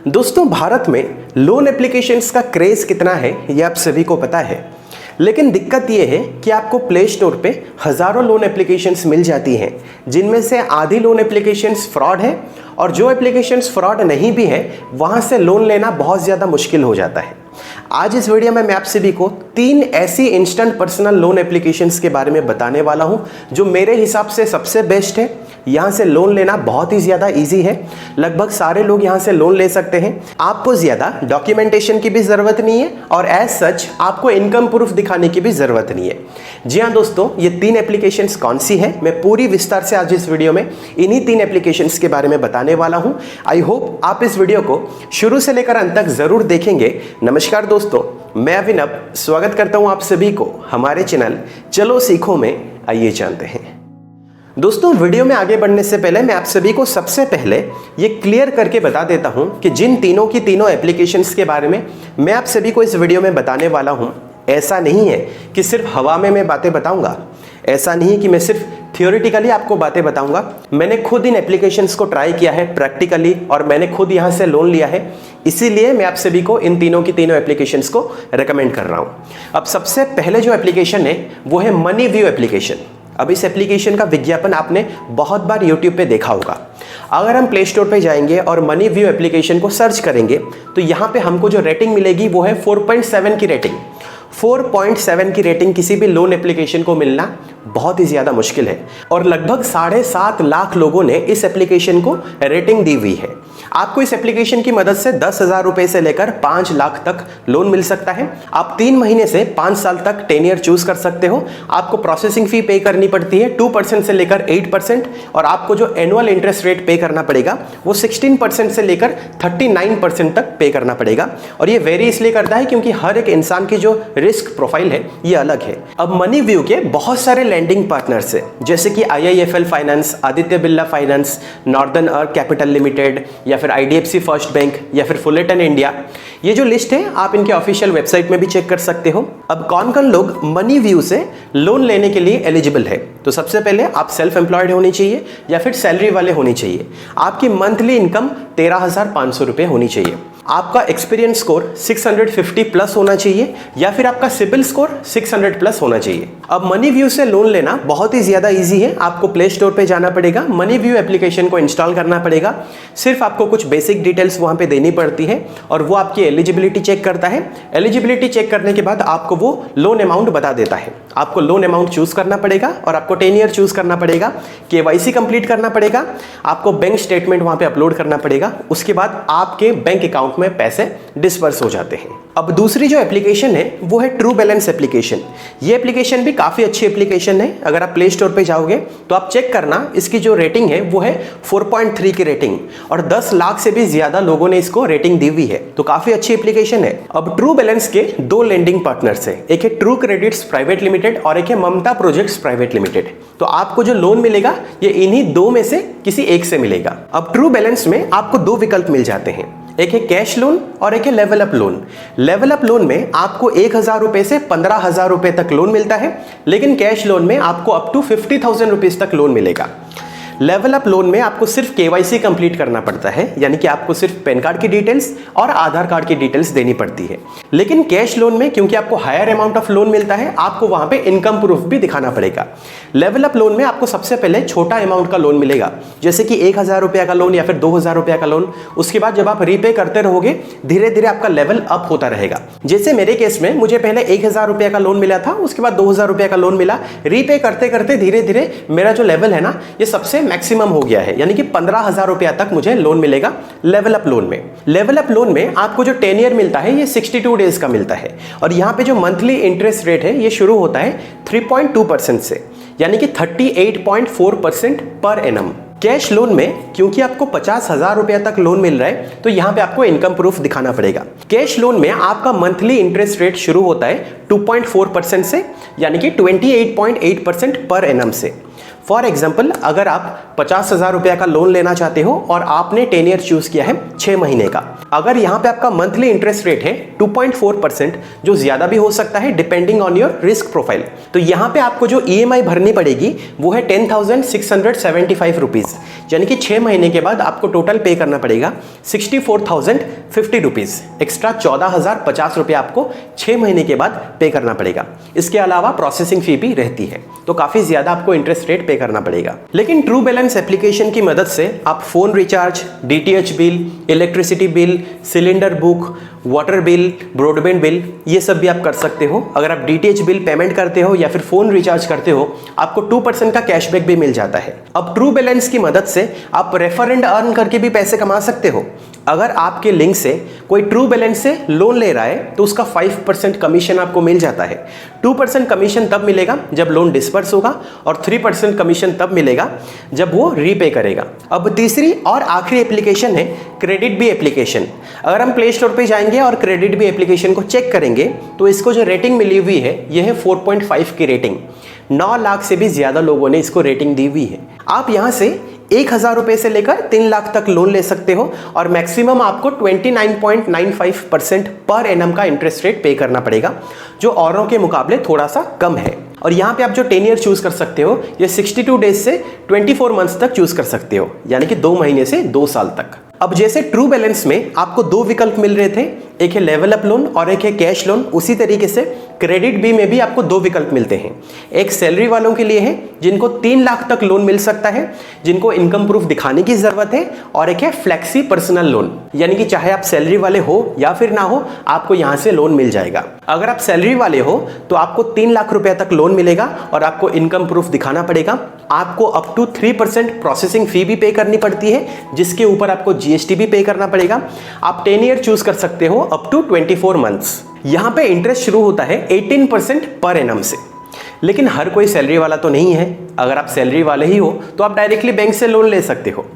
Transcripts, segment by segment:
दोस्तों, भारत में loan applications का क्रेज़ कितना है ये आप सभी को पता है। लेकिन दिक्कत ये है कि आपको प्ले स्टोर पे हज़ारों लोन एप्लीकेशंस मिल जाती हैं, जिनमें से आधी लोन एप्लीकेशंस फ्रॉड है और जो एप्लीकेशंस फ्रॉड नहीं भी है वहाँ से लोन लेना बहुत ज़्यादा मुश्किल हो जाता है। आज इस वीडियो में मैं आप सभी को 3 ऐसी इंस्टेंट पर्सनल लोन एप्लीकेशंस के बारे में बताने वाला हूँ जो मेरे हिसाब से सबसे बेस्ट है। यहाँ से लोन लेना बहुत ही ज़्यादा इजी है, लगभग सारे लोग यहाँ से लोन ले सकते हैं। आपको ज़्यादा डॉक्यूमेंटेशन की भी ज़रूरत नहीं है और एज सच आपको इनकम प्रूफ दिखाने की भी ज़रूरत नहीं है। जी हाँ दोस्तों, ये 3 एप्लीकेशंस कौन सी है मैं पूरी विस्तार से आज इस वीडियो में इन्हीं 3 एप्लीकेशंस के बारे में बताने वाला हूँ। आई होप आप इस वीडियो को शुरू से लेकर अंत तक ज़रूर देखेंगे। नमस्कार दोस्तों, मैं अभिनव स्वागत करता हूँ आप सभी को हमारे चैनल चलो सीखो में। आइए जानते हैं। दोस्तों, वीडियो में आगे बढ़ने से पहले मैं आप सभी को सबसे पहले ये क्लियर करके बता देता हूं कि जिन तीनों की तीनों एप्लीकेशंस के बारे में मैं आप सभी को इस वीडियो में बताने वाला हूं, ऐसा नहीं है कि सिर्फ हवा में मैं बातें बताऊंगा, ऐसा नहीं है कि मैं सिर्फ थियोरेटिकली आपको बातें बताऊंगा। मैंने खुद इन एप्लीकेशंस को ट्राई किया है प्रैक्टिकली और मैंने खुद यहाँ से लोन लिया है, इसीलिए मैं आप सभी को इन तीनों की तीनों एप्लीकेशंस को रेकमेंड कर रहा हूँ। अब सबसे पहले जो एप्लीकेशन है वो है मनी व्यू एप्लीकेशन। अब इस एप्लीकेशन का विज्ञापन आपने बहुत बार YouTube पे देखा होगा। अगर हम प्ले स्टोर पे जाएंगे और मनी व्यू एप्लीकेशन को सर्च करेंगे तो यहाँ पे हमको जो रेटिंग मिलेगी वो है 4.7 की रेटिंग। 4.7 की रेटिंग किसी भी लोन एप्लीकेशन को मिलना बहुत ही ज़्यादा मुश्किल है और लगभग 7.5 लाख लोगों ने इस एप्लीकेशन को रेटिंग दी हुई है। आपको इस एप्लीकेशन की मदद से 10,000 रुपये से लेकर 5 लाख तक लोन मिल सकता है। आप 3 महीने से 5 साल तक टेन्योर चूज कर सकते हो। आपको प्रोसेसिंग फी पे करनी पड़ती है 2% से लेकर 8% और आपको जो एनुअल इंटरेस्ट रेट पे करना पड़ेगा वो 16% से लेकर 39% तक पे करना पड़ेगा। और ये वेरी इसलिए करता है क्योंकि हर एक इंसान की जो रिस्क प्रोफाइल है ये अलग है। अब मनी व्यू के बहुत सारे लैंडिंग पार्टनर्स है, जैसे कि IIFL finance, Aditya Birla finance, northern अर्क कैपिटल लिमिटेड या फिर IDFC फर्स्ट बैंक या फिर फुलेटन इंडिया। ये जो लिस्ट है आप इनके ऑफिशियल वेबसाइट में भी चेक कर सकते हो। अब कौन कौन लोग मनी व्यू से लोन लेने के लिए एलिजिबल है, तो सबसे पहले आप सेल्फ एम्प्लॉयड होनी चाहिए या फिर सैलरी वाले होनी चाहिए। आपकी मंथली इनकम 13,500 रुपये होनी चाहिए। आपका एक्सपीरियंस स्कोर 650 प्लस होना चाहिए या फिर आपका सिबिल स्कोर 600 प्लस होना चाहिए। अब मनी व्यू से लोन लेना बहुत ही ज़्यादा इजी है। आपको प्ले स्टोर पे जाना पड़ेगा, मनी व्यू एप्लीकेशन को इंस्टॉल करना पड़ेगा। सिर्फ आपको कुछ बेसिक डिटेल्स वहाँ पे देनी पड़ती है और वो आपकी एलिजिबिलिटी चेक करता है। एलिजिबिलिटी चेक करने के बाद आपको वो लोन अमाउंट बता देता है। आपको लोन अमाउंट चूज करना पड़ेगा और आपको टेन्योर चूज करना पड़ेगा, KYC कंप्लीट करना पड़ेगा, आपको बैंक स्टेटमेंट वहाँ पे अपलोड करना पड़ेगा। उसके बाद आपके बैंक अकाउंट में पैसे डिस्पर्स हो जाते हैं। अब दूसरी जो एप्लीकेशन है वो है ट्रू बैलेंस एप्लीकेशन। ये एप्लीकेशन भी काफ़ी अच्छी एप्लीकेशन है। अगर आप प्ले स्टोर पे जाओगे तो आप चेक करना, इसकी जो रेटिंग है वो है 4.3 की रेटिंग और 10 लाख से भी ज़्यादा लोगों ने इसको रेटिंग दी हुई है, तो काफ़ी अच्छी एप्लीकेशन है। अब ट्रू बैलेंस के 2 लेंडिंग पार्टनर्स है, एक है ट्रू क्रेडिट्स प्राइवेट लिमिटेड और एक है ममता प्रोजेक्ट्स प्राइवेट लिमिटेड। तो आपको जो लोन मिलेगा ये इन्हीं 2 में से किसी एक से मिलेगा। अब ट्रू बैलेंस में आपको 2 विकल्प मिल जाते हैं, एक है कैश लोन और एक है level up loan. Level up loan में आपको 1,000 रुपए से 15,000 रुपए तक लोन मिलता है, लेकिन कैश लोन में आपको अप टू 50,000 रुपीज तक लोन मिलेगा। लेवल अप लोन में आपको सिर्फ KYC कंप्लीट करना पड़ता है, यानी कि आपको सिर्फ पैन कार्ड की डिटेल्स और आधार कार्ड की डिटेल्स देनी पड़ती है। लेकिन कैश लोन में क्योंकि आपको हायर अमाउंट ऑफ लोन मिलता है, आपको वहां पे इनकम प्रूफ भी दिखाना पड़ेगा। लेवल अप लोन में आपको सबसे पहले छोटा अमाउंट का लोन मिलेगा, जैसे कि 1,000 रुपया का लोन या फिर 2,000 रुपया का लोन। उसके बाद जब आप रीपे करते रहोगे धीरे धीरे आपका लेवल अप होता रहेगा। जैसे मेरे केस में मुझे पहले 1,000 रुपया का लोन मिला था, उसके बाद 2,000 रुपया का लोन मिला। रीपे करते करते धीरे धीरे मेरा जो लेवल है ना ये सबसे मैक्सिमम हो गया है, यानी कि 15,000 रुपया तक मुझे लोन मिलेगा लेवल अप लोन में। लेवल अप लोन में आपको जो टेन्योर मिलता है ये 62 डेज का मिलता है और यहाँ पे जो मंथली इंटरेस्ट रेट है ये शुरू होता है 3.2% से, यानी कि 38.4% पर एनम। कैश लोन में क्योंकि आपको 50,000 रुपया तक लोन मिल रहा है तो यहाँ पे आपको इनकम प्रूफ दिखाना पड़ेगा। कैश लोन में आपका मंथली इंटरेस्ट रेट शुरू होता है 2.4% से, यानी कि 28.8% पर एनम से। फॉर एग्जाम्पल, अगर आप 50,000 रुपया का लोन लेना चाहते हो और आपने 10 ईयर चूज किया है 6 महीने का, अगर यहाँ पे आपका मंथली इंटरेस्ट रेट है 2.4%, जो ज्यादा भी हो सकता है depending on your risk profile, तो यहाँ पे आपको जो EMI भरनी पड़ेगी वो है 10,675 रुपीज, यानी कि 6 महीने के बाद आपको टोटल पे करना पड़ेगा 64,050 रुपीज। एक्स्ट्रा 14,050 रुपये आपको 6 महीने के बाद पे करना पड़ेगा। इसके अलावा प्रोसेसिंग फी भी रहती है, तो काफी ज्यादा आपको इंटरेस्ट रेट पे करना पड़ेगा। लेकिन ट्रू बैलेंस एप्लीकेशन की मदद से आप phone recharge, DTH bill, electricity bill, cylinder book, water bill, broadband bill, ये सब भी आप कर सकते हो। अगर आप DTH बिल पेमेंट करते हो या फिर फोन रिचार्ज करते हो, आपको 2% का कैशबैक भी मिल जाता है। अब ट्रू बैलेंस की मदद से आप रेफर एंड अर्न करके भी पैसे कमा सकते हो। अगर आपके लिंक से कोई ट्रू बैलेंस से लोन ले रहा है तो उसका 5% कमीशन आपको मिल जाता है। 2% कमीशन तब मिलेगा जब लोन डिस्पर्स होगा और 3% कमीशन तब मिलेगा जब वो रीपे करेगा। अब तीसरी और आखिरी एप्लीकेशन है क्रेडिट बी एप्लीकेशन। अगर हम प्ले स्टोर पे जाएंगे और क्रेडिट बी एप्लीकेशन को चेक करेंगे तो इसको जो रेटिंग मिली हुई है यह है 4.5 की रेटिंग। 9 लाख से भी ज्यादा लोगों ने इसको रेटिंग दी हुई है। आप यहां से 1,000 रुपए से लेकर 3 लाख तक लोन ले सकते हो और मैक्सिमम आपको 29.95% पर एनम का इंटरेस्ट रेट पे करना पड़ेगा, जो औरों के मुकाबले थोड़ा सा कम है। और यहाँ पे आप जो 10 ईयर चूज कर सकते हो ये 62 डेज से 24 मंथ्स तक चूज कर सकते हो, यानी कि 2 महीने से 2 साल तक। अब जैसे ट्रू बैलेंस में आपको 2 विकल्प मिल रहे थे, एक है लेवल अप लोन और एक है कैश लोन, उसी तरीके से क्रेडिट बी में भी आपको 2 विकल्प मिलते हैं। एक सैलरी वालों के लिए है जिनको 3 लाख तक लोन मिल सकता है, जिनको इनकम प्रूफ दिखाने की जरूरत है, और एक है फ्लेक्सी पर्सनल लोन, यानी कि चाहे आप सैलरी वाले हो या फिर ना हो आपको यहां से लोन मिल जाएगा। अगर आप सैलरी वाले हो तो आपको 3 लाख रुपए तक लोन मिलेगा और आपको इनकम प्रूफ दिखाना पड़ेगा। आपको अप टू 3% प्रोसेसिंग फी भी पे करनी पड़ती है, जिसके ऊपर आपको GST भी पे करना पड़ेगा। आप 10 ईयर चूज कर सकते हो अप टू 24 मंथ्स। यहां पे इंटरेस्ट शुरू होता है 18% पर एनम से, लेकिन हर कोई सैलरी वाला तो नहीं है। अगर आप सैलरी वाले ही हो तो आप डायरेक्टली बैंक से लोन ले सकते हो।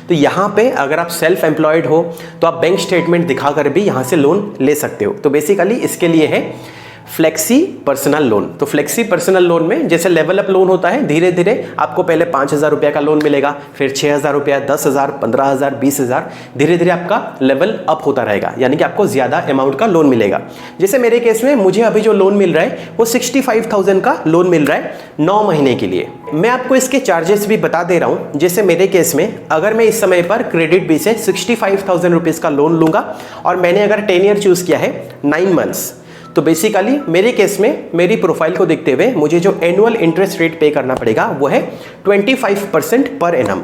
तो यहाँ पे अगर आप सेल्फ एम्प्लॉयड हो तो आप बैंक स्टेटमेंट दिखाकर भी यहाँ से लोन ले सकते हो। तो बेसिकली इसके लिए है फ्लेक्सी पर्सनल लोन। तो फ्लेक्सी पर्सनल लोन में जैसे लेवल अप लोन होता है, धीरे धीरे आपको पहले 5,000 रुपया का लोन मिलेगा, फिर 6,000 रुपया, 10,000, 15,000, 20,000, धीरे धीरे आपका लेवल अप होता रहेगा, यानी कि आपको ज्यादा अमाउंट का लोन मिलेगा। जैसे मेरे केस में मुझे अभी जो लोन मिल रहा है वो 65,000 का लोन मिल रहा है 9 महीने के लिए। मैं आपको इसके चार्जेस भी बता दे रहा हूं। जैसे मेरे केस में अगर मैं इस समय पर क्रेडिट बी से 65,000 रुपीज का लोन लूंगा और मैंने अगर 10 ईयर चूज किया है 9 मंथ्स, तो बेसिकली मेरे केस में मेरी प्रोफाइल को देखते हुए मुझे जो एनुअल इंटरेस्ट रेट पे करना पड़ेगा वो है 25% पर एनम,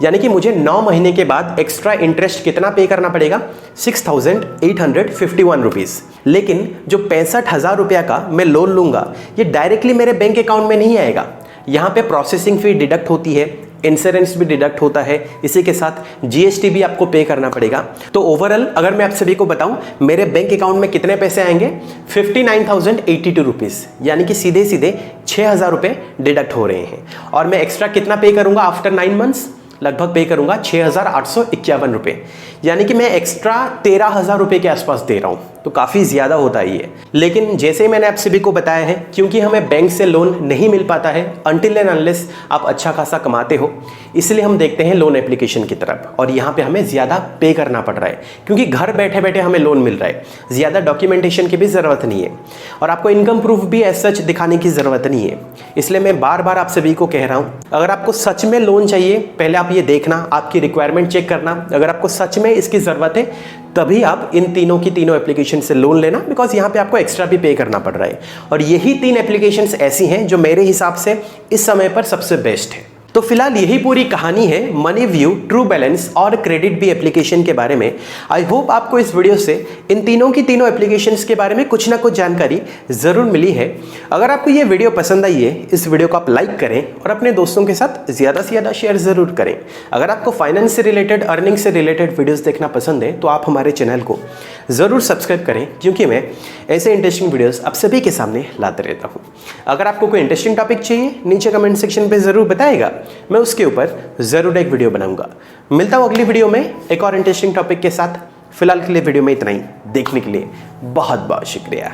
यानी कि मुझे 9 महीने के बाद एक्स्ट्रा इंटरेस्ट कितना पे करना पड़ेगा, 6,851 रुपीज। लेकिन जो 65,000 रुपया का मैं लोन लूंगा ये डायरेक्टली मेरे बैंक अकाउंट में नहीं आएगा। यहाँ पे प्रोसेसिंग फी डिडक्ट होती है, इंश्योरेंस भी डिडक्ट होता है, इसी के साथ GST भी आपको पे करना पड़ेगा। तो ओवरऑल अगर मैं आप सभी को बताऊं मेरे बैंक अकाउंट में कितने पैसे आएंगे, 59,082 रुपीज, यानी कि सीधे सीधे 6,000 रुपए डिडक्ट हो रहे हैं। और मैं एक्स्ट्रा कितना पे करूंगा आफ्टर 9 मंथ्स, लगभग पे करूंगा 6,851 रुपए, यानी कि मैं एक्स्ट्रा 13,000 रुपए के आसपास दे रहा हूं। तो काफ़ी ज़्यादा होता है ये। लेकिन जैसे मैंने आप सभी को बताया है, क्योंकि हमें बैंक से लोन नहीं मिल पाता है अनटिल एंड अनलेस आप अच्छा खासा कमाते हो, इसलिए हम देखते हैं लोन एप्लीकेशन की तरफ। और यहाँ पे हमें ज़्यादा पे करना पड़ रहा है क्योंकि घर बैठे बैठे हमें लोन मिल रहा है, ज़्यादा डॉक्यूमेंटेशन की भी ज़रूरत नहीं है और आपको इनकम प्रूफ भी एज सच दिखाने की ज़रूरत नहीं है। इसलिए मैं बार बार आप सभी को कह रहा हूँ, अगर आपको सच में लोन चाहिए पहले आप ये देखना, आपकी रिक्वायरमेंट चेक करना। अगर आपको सच में इसकी ज़रूरत है तभी आप इन तीनों एप्लीकेशन से लोन लेना, बिकॉज यहाँ पे आपको एक्स्ट्रा भी पे करना पड़ रहा है। और यही 3 एप्लीकेशंस ऐसी हैं जो मेरे हिसाब से इस समय पर सबसे बेस्ट है। तो फिलहाल यही पूरी कहानी है मनी व्यू, ट्रू बैलेंस और क्रेडिट बी एप्लीकेशन के बारे में। आई होप आपको इस वीडियो से इन तीनों एप्लीकेशंस के बारे में कुछ ना कुछ जानकारी जरूर मिली है। अगर आपको ये वीडियो पसंद आई है, इस वीडियो को आप लाइक करें और अपने दोस्तों के साथ ज़्यादा से ज़्यादा शेयर ज़रूर करें। अगर आपको फाइनेंस से रिलेटेड, अर्निंग से रिलेटेड वीडियोज़ देखना पसंद है तो आप हमारे चैनल को ज़रूर सब्सक्राइब करें, क्योंकि मैं ऐसे इंटरेस्टिंग वीडियोज़ आप सभी के सामने लाते रहता हूँ। अगर आपको कोई इंटरेस्टिंग टॉपिक चाहिए नीचे कमेंट सेक्शन पर ज़रूर बताइएगा, मैं उसके ऊपर ज़रूर एक वीडियो बनाऊंगा। मिलता हूँ अगली वीडियो में एक और इंटरेस्टिंग टॉपिक के साथ। फिलहाल के लिए वीडियो में इतना ही। देखने के लिए बहुत बहुत शुक्रिया।